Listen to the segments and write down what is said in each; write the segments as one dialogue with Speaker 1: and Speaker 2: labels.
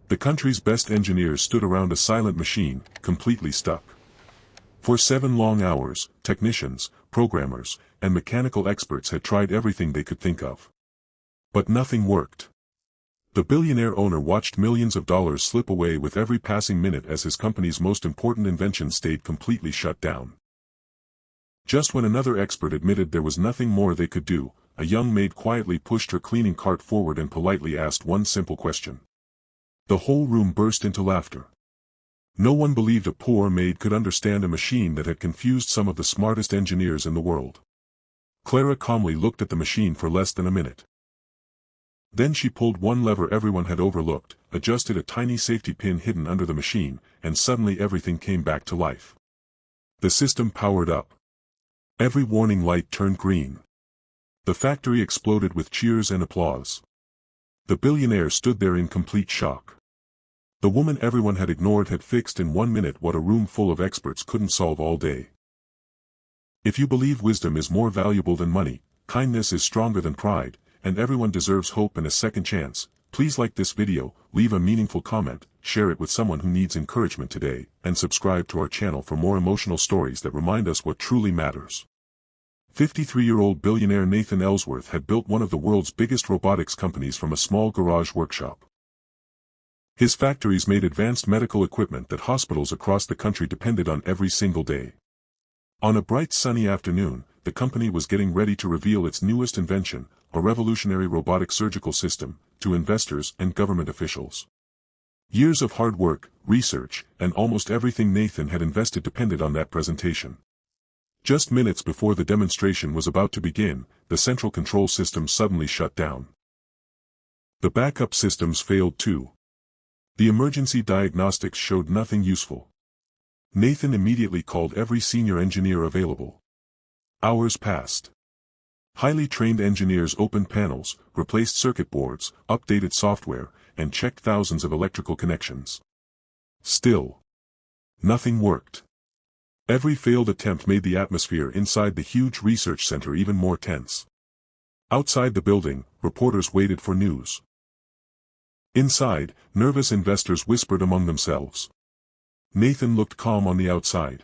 Speaker 1: The country's best engineers stood around a silent machine, completely stuck. For 7 long hours, technicians, programmers, and mechanical experts had tried everything they could think of. But nothing worked. The billionaire owner watched millions of dollars slip away with every passing minute as his company's most important invention stayed completely shut down. Just when another expert admitted there was nothing more they could do, a young maid quietly pushed her cleaning cart forward and politely asked one simple question. The whole room burst into laughter. No one believed a poor maid could understand a machine that had confused some of the smartest engineers in the world. Clara calmly looked at the machine for less than a minute. Then she pulled one lever everyone had overlooked, adjusted a tiny safety pin hidden under the machine, and suddenly everything came back to life. The system powered up. Every warning light turned green. The factory exploded with cheers and applause. The billionaire stood there in complete shock. The woman everyone had ignored had fixed in 1 minute what a room full of experts couldn't solve all day. If you believe wisdom is more valuable than money, kindness is stronger than pride, and everyone deserves hope and a second chance, please like this video, leave a meaningful comment, share it with someone who needs encouragement today, and subscribe to our channel for more emotional stories that remind us what truly matters. 53-year-old billionaire Nathan Ellsworth had built one of the world's biggest robotics companies from a small garage workshop. His factories made advanced medical equipment that hospitals across the country depended on every single day. On a bright sunny afternoon, the company was getting ready to reveal its newest invention, a revolutionary robotic surgical system, to investors and government officials. Years of hard work, research, and almost everything Nathan had invested depended on that presentation. Just minutes before the demonstration was about to begin, the central control system suddenly shut down. The backup systems failed too. The emergency diagnostics showed nothing useful. Nathan immediately called every senior engineer available. Hours passed. Highly trained engineers opened panels, replaced circuit boards, updated software, and checked thousands of electrical connections. Still, nothing worked. Every failed attempt made the atmosphere inside the huge research center even more tense. Outside the building, reporters waited for news. Inside, nervous investors whispered among themselves. Nathan looked calm on the outside.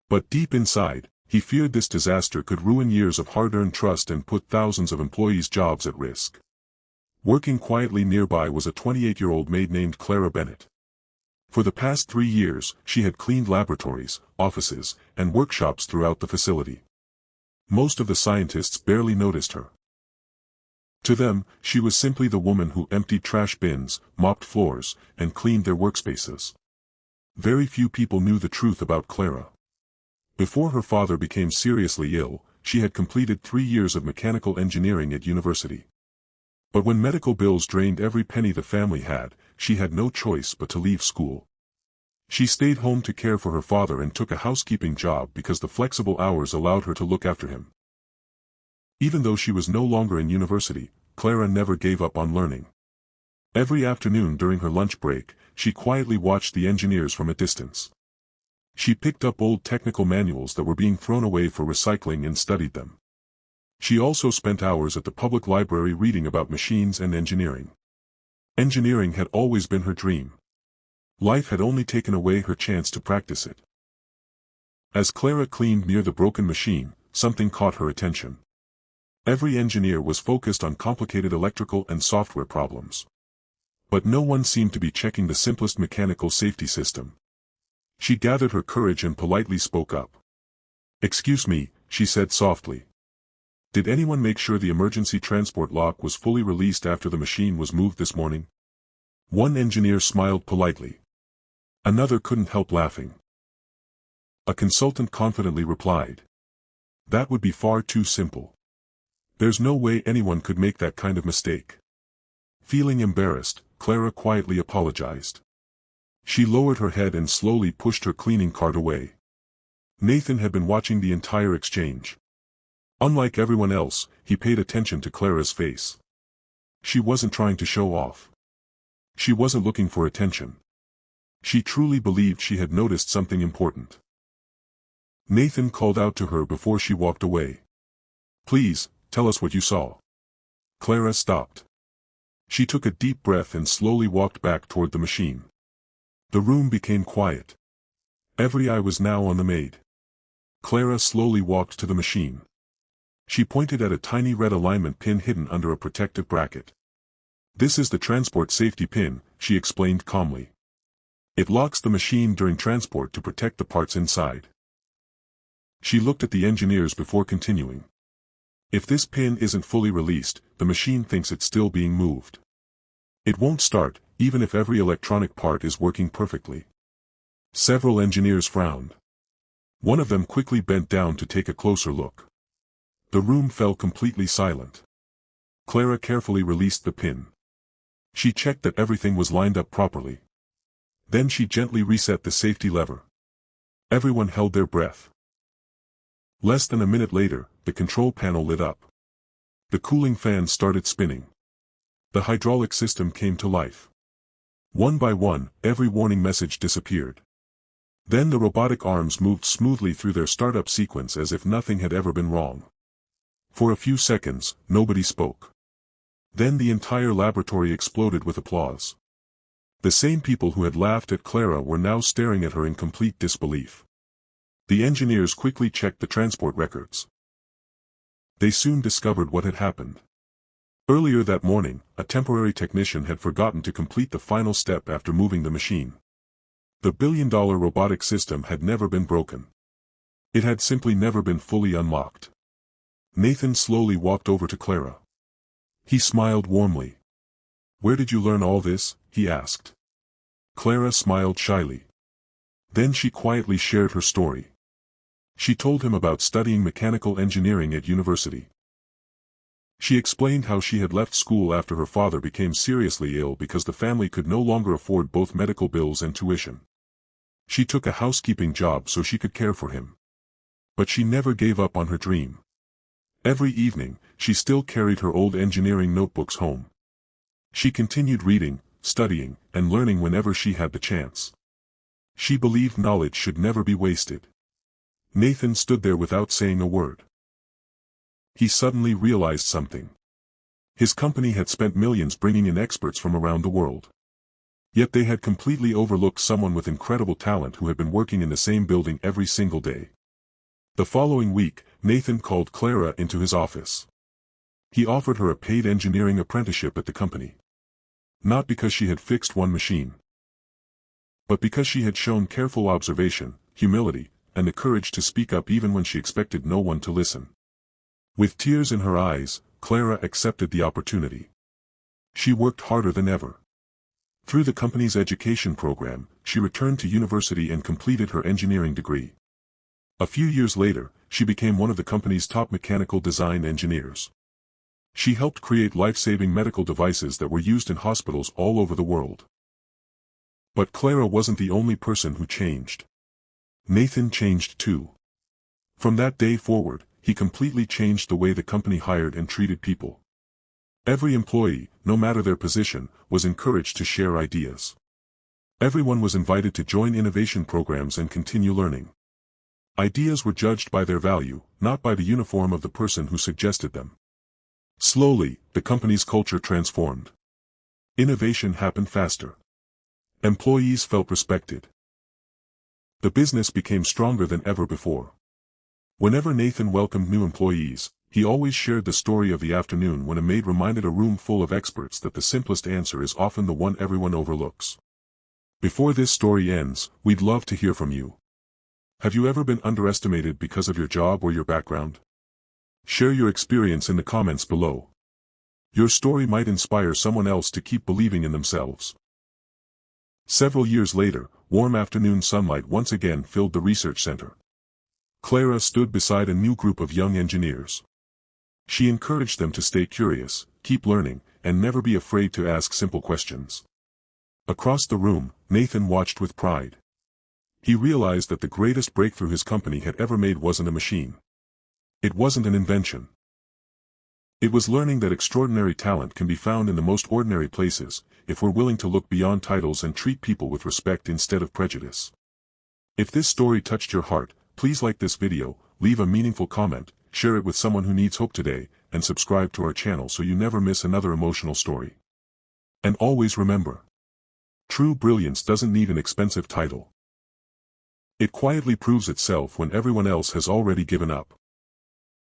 Speaker 1: But deep inside, he feared this disaster could ruin years of hard-earned trust and put thousands of employees' jobs at risk. Working quietly nearby was a 28-year-old maid named Clara Bennett. For the past 3 years, she had cleaned laboratories, offices, and workshops throughout the facility. Most of the scientists barely noticed her. To them, she was simply the woman who emptied trash bins, mopped floors, and cleaned their workspaces. Very few people knew the truth about Clara. Before her father became seriously ill, she had completed 3 years of mechanical engineering at university. But when medical bills drained every penny the family had, she had no choice but to leave school. She stayed home to care for her father and took a housekeeping job because the flexible hours allowed her to look after him. Even though she was no longer in university, Clara never gave up on learning. Every afternoon during her lunch break, she quietly watched the engineers from a distance. She picked up old technical manuals that were being thrown away for recycling and studied them. She also spent hours at the public library reading about machines and engineering. Engineering had always been her dream. Life had only taken away her chance to practice it. As Clara cleaned near the broken machine, something caught her attention. Every engineer was focused on complicated electrical and software problems. But no one seemed to be checking the simplest mechanical safety system. She gathered her courage and politely spoke up. "Excuse me," she said softly. "Did anyone make sure the emergency transport lock was fully released after the machine was moved this morning?" One engineer smiled politely. Another couldn't help laughing. A consultant confidently replied, "That would be far too simple. There's no way anyone could make that kind of mistake." Feeling embarrassed, Clara quietly apologized. She lowered her head and slowly pushed her cleaning cart away. Nathan had been watching the entire exchange. Unlike everyone else, he paid attention to Clara's face. She wasn't trying to show off. She wasn't looking for attention. She truly believed she had noticed something important. Nathan called out to her before she walked away. "Please, tell us what you saw." Clara stopped. She took a deep breath and slowly walked back toward the machine. The room became quiet. Every eye was now on the maid. Clara slowly walked to the machine. She pointed at a tiny red alignment pin hidden under a protective bracket. "This is the transport safety pin," she explained calmly. "It locks the machine during transport to protect the parts inside." She looked at the engineers before continuing. "If this pin isn't fully released, the machine thinks it's still being moved. It won't start, even if every electronic part is working perfectly." Several engineers frowned. One of them quickly bent down to take a closer look. The room fell completely silent. Clara carefully released the pin. She checked that everything was lined up properly. Then she gently reset the safety lever. Everyone held their breath. Less than a minute later, the control panel lit up. The cooling fan started spinning. The hydraulic system came to life. One by one, every warning message disappeared. Then the robotic arms moved smoothly through their startup sequence as if nothing had ever been wrong. For a few seconds, nobody spoke. Then the entire laboratory exploded with applause. The same people who had laughed at Clara were now staring at her in complete disbelief. The engineers quickly checked the transport records. They soon discovered what had happened. Earlier that morning, a temporary technician had forgotten to complete the final step after moving the machine. The billion-dollar robotic system had never been broken. It had simply never been fully unlocked. Nathan slowly walked over to Clara. He smiled warmly. "Where did you learn all this?" he asked. Clara smiled shyly. Then she quietly shared her story. She told him about studying mechanical engineering at university. She explained how she had left school after her father became seriously ill because the family could no longer afford both medical bills and tuition. She took a housekeeping job so she could care for him. But she never gave up on her dream. Every evening, she still carried her old engineering notebooks home. She continued reading, studying, and learning whenever she had the chance. She believed knowledge should never be wasted. Nathan stood there without saying a word. He suddenly realized something. His company had spent millions bringing in experts from around the world. Yet they had completely overlooked someone with incredible talent who had been working in the same building every single day. The following week, Nathan called Clara into his office. He offered her a paid engineering apprenticeship at the company. Not because she had fixed one machine, but because she had shown careful observation, humility, and the courage to speak up even when she expected no one to listen. With tears in her eyes, Clara accepted the opportunity. She worked harder than ever. Through the company's education program, she returned to university and completed her engineering degree. A few years later, she became one of the company's top mechanical design engineers. She helped create life-saving medical devices that were used in hospitals all over the world. But Clara wasn't the only person who changed. Nathan changed too. From that day forward, he completely changed the way the company hired and treated people. Every employee, no matter their position, was encouraged to share ideas. Everyone was invited to join innovation programs and continue learning. Ideas were judged by their value, not by the uniform of the person who suggested them. Slowly, the company's culture transformed. Innovation happened faster. Employees felt respected. The business became stronger than ever before. Whenever Nathan welcomed new employees, he always shared the story of the afternoon when a maid reminded a room full of experts that the simplest answer is often the one everyone overlooks. Before this story ends, we'd love to hear from you. Have you ever been underestimated because of your job or your background? Share your experience in the comments below. Your story might inspire someone else to keep believing in themselves. Several years later, warm afternoon sunlight once again filled the research center. Clara stood beside a new group of young engineers. She encouraged them to stay curious, keep learning, and never be afraid to ask simple questions. Across the room, Nathan watched with pride. He realized that the greatest breakthrough his company had ever made wasn't a machine. It wasn't an invention. It was learning that extraordinary talent can be found in the most ordinary places, if we're willing to look beyond titles and treat people with respect instead of prejudice. If this story touched your heart, please like this video, leave a meaningful comment, share it with someone who needs hope today, and subscribe to our channel so you never miss another emotional story. And always remember, true brilliance doesn't need an expensive title. It quietly proves itself when everyone else has already given up.